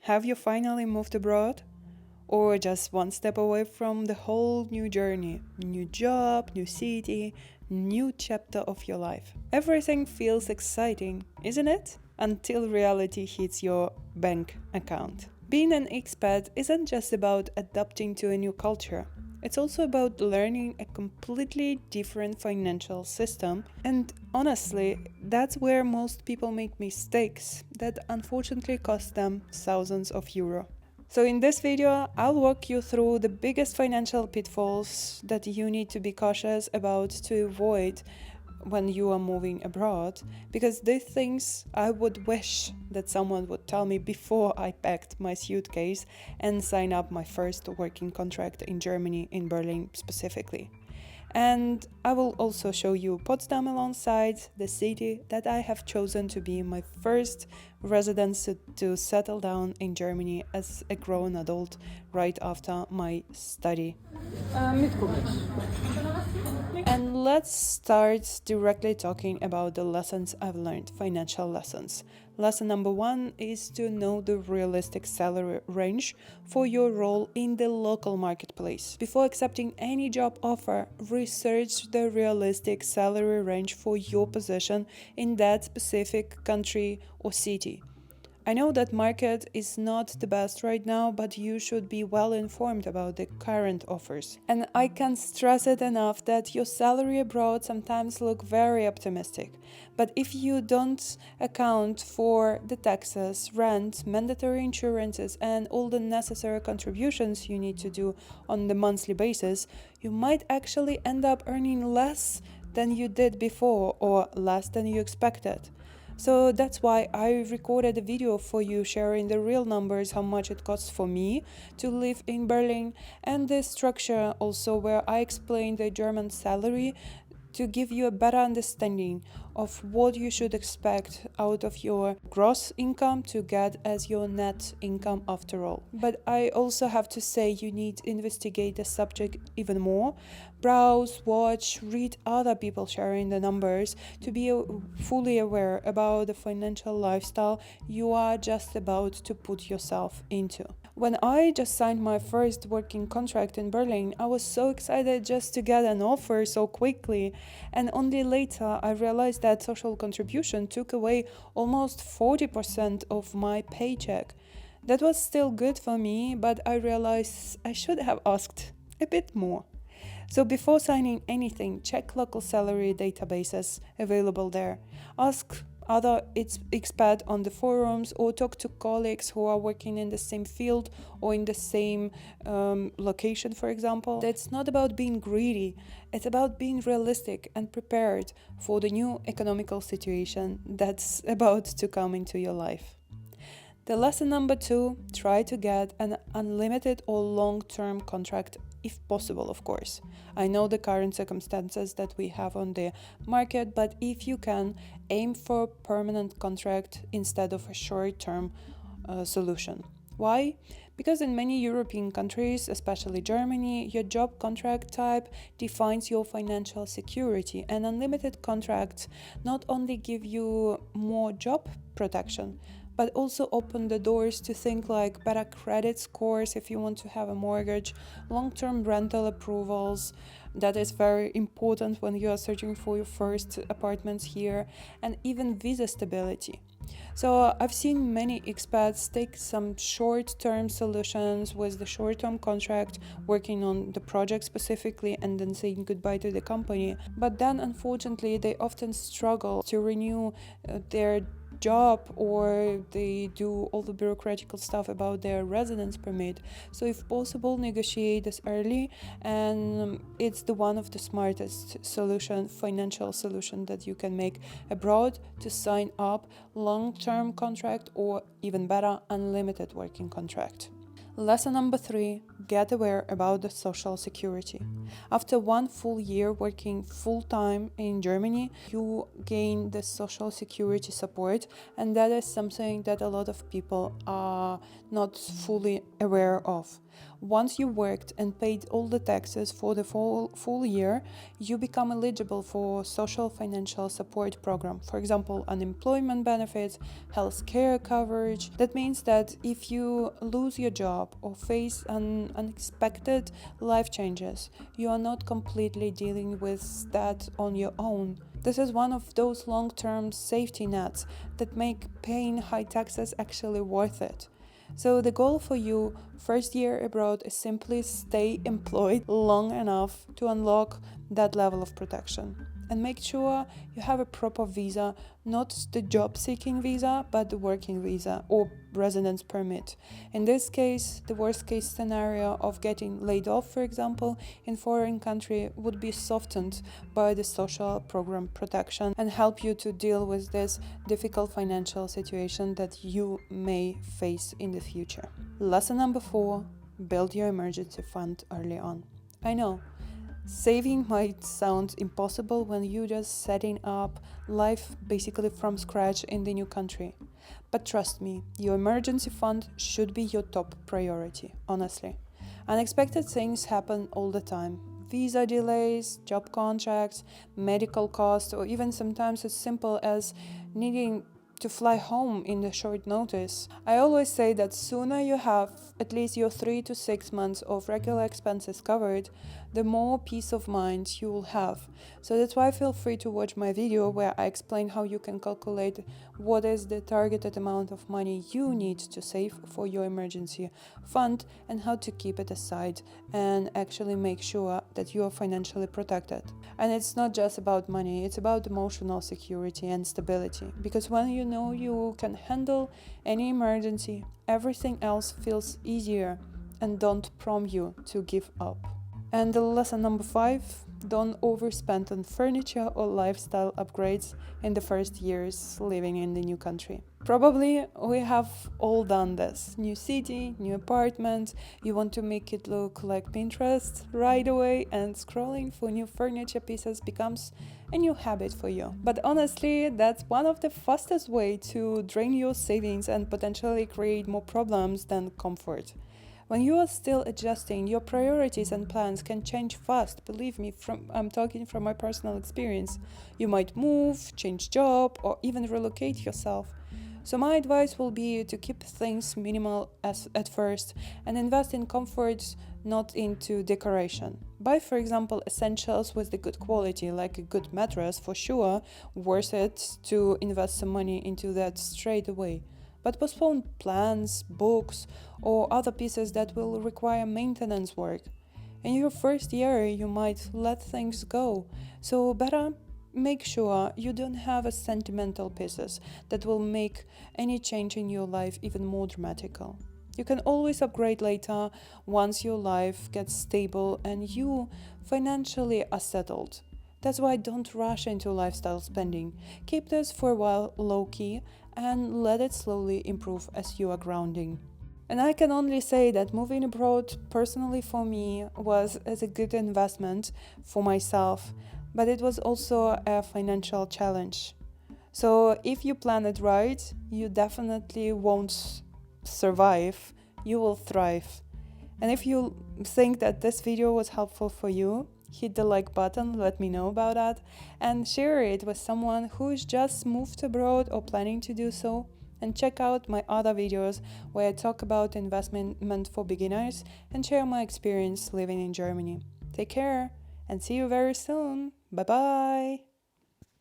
Have you finally moved abroad? Or just one step away from the whole new journey, new job, new city, new chapter of your life? Everything feels exciting, isn't it? Until reality hits your bank account. Being an expat isn't just about adapting to a new culture. It's also about learning a completely different financial system, and honestly, that's where most people make mistakes that unfortunately cost them thousands of euros. So in this video, I'll walk you through the biggest financial pitfalls that you need to be cautious about to avoid when you are moving abroad, because these things I would wish that someone would tell me before I packed my suitcase and signed up my first working contract in Germany, in Berlin specifically. And I will also show you Potsdam alongside the city that I have chosen to be my first residence to settle down in Germany as a grown adult right after my study. And let's start directly talking about the lessons I've learned, financial lessons. Lesson number 1 is to know the realistic salary range for your role in the local marketplace. Before accepting any job offer, research the realistic salary range for your position in that specific country or city. I know that market is not the best right now, but you should be well informed about the current offers. And I can't stress it enough that your salary abroad sometimes look very optimistic. But if you don't account for the taxes, rent, mandatory insurances, and all the necessary contributions you need to do on the monthly basis, you might actually end up earning less than you did before or less than you expected. So that's why I recorded a video for you sharing the real numbers, how much it costs for me to live in Berlin, and the structure also where I explain the German salary to give you a better understanding of what you should expect out of your gross income to get as your net income after all. But I also have to say you need to investigate the subject even more, browse, watch, read other people sharing the numbers to be fully aware about the financial lifestyle you are just about to put yourself into. When I just signed my first working contract in Berlin, I was so excited just to get an offer so quickly, and only later I realized that social contribution took away almost 40% of my paycheck. That was still good for me, but I realized I should have asked a bit more. So before signing anything, check local salary databases available there. Ask other expat on the forums or talk to colleagues who are working in the same field or in the same location, for example. It's not about being greedy, it's about being realistic and prepared for the new economical situation that's about to come into your life. The lesson number 2, try to get an unlimited or long-term contract if possible, of course. I know the current circumstances that we have on the market, but if you can, aim for a permanent contract instead of a short-term solution. Why? Because in many European countries, especially Germany, your job contract type defines your financial security, and unlimited contracts not only give you more job protection, but also open the doors to things like better credit scores if you want to have a mortgage, long-term rental approvals, that is very important when you are searching for your first apartments here, and even visa stability. So I've seen many expats take some short-term solutions with the short-term contract, working on the project specifically and then saying goodbye to the company. But then unfortunately they often struggle to renew their job, or they do all the bureaucratic stuff about their residence permit. So if possible, negotiate this early, and it's the one of the smartest financial solution that you can make abroad, to sign up long-term contract or even better, unlimited working contract. Lesson number 3, get aware about the social security. After 1 full year working full-time in Germany, you gain the social security support, and that is something that a lot of people are not fully aware of. Once you worked and paid all the taxes for the full year, you become eligible for social financial support program. For example, unemployment benefits, health care coverage. That means that if you lose your job or face unexpected life changes, you are not completely dealing with that on your own. This is one of those long-term safety nets that make paying high taxes actually worth it. So the goal for you first year abroad is simply stay employed long enough to unlock that level of protection. And make sure you have a proper visa, not the job-seeking visa, but the working visa or residence permit. In this case, the worst-case scenario of getting laid off, for example, in foreign country would be softened by the social program protection and help you to deal with this difficult financial situation that you may face in the future. Lesson number 4, build your emergency fund early on. I know, saving might sound impossible when you're just setting up life basically from scratch in the new country. But trust me, your emergency fund should be your top priority, honestly. Unexpected things happen all the time. Visa delays, job contracts, medical costs, or even sometimes as simple as needing to fly home in a short notice. I always say that sooner you have at least your 3 to 6 months of regular expenses covered, the more peace of mind you will have. So that's why feel free to watch my video where I explain how you can calculate what is the targeted amount of money you need to save for your emergency fund and how to keep it aside and actually make sure that you are financially protected. And it's not just about money, it's about emotional security and stability. Because when you know you can handle any emergency, everything else feels easier and don't prompt you to give up. And the lesson number 5, don't overspend on furniture or lifestyle upgrades in the first years living in the new country. Probably we have all done this. New city, new apartment, you want to make it look like Pinterest right away, and scrolling for new furniture pieces becomes a new habit for you. But honestly, that's one of the fastest way to drain your savings and potentially create more problems than comfort. When you are still adjusting, your priorities and plans can change fast. Believe me, I'm talking from my personal experience. You might move, change job, or even relocate yourself. So my advice will be to keep things minimal at first and invest in comfort, not into decoration. Buy, for example, essentials with the good quality, like a good mattress for sure, worth it to invest some money into that straight away. But postpone plans, books, or other pieces that will require maintenance work. In your first year, you might let things go, so better make sure you don't have a sentimental pieces that will make any change in your life even more dramatical. You can always upgrade later once your life gets stable and you financially are settled. That's why don't rush into lifestyle spending. Keep this for a while low-key and let it slowly improve as you are grounding. And I can only say that moving abroad personally for me was as a good investment for myself, but it was also a financial challenge. So if you plan it right, you definitely won't survive, you will thrive. And if you think that this video was helpful for you, hit the like button, let me know about that, and share it with someone who's just moved abroad or planning to do so. And check out my other videos where I talk about investment for beginners and share my experience living in Germany. Take care and see you very soon. Bye bye.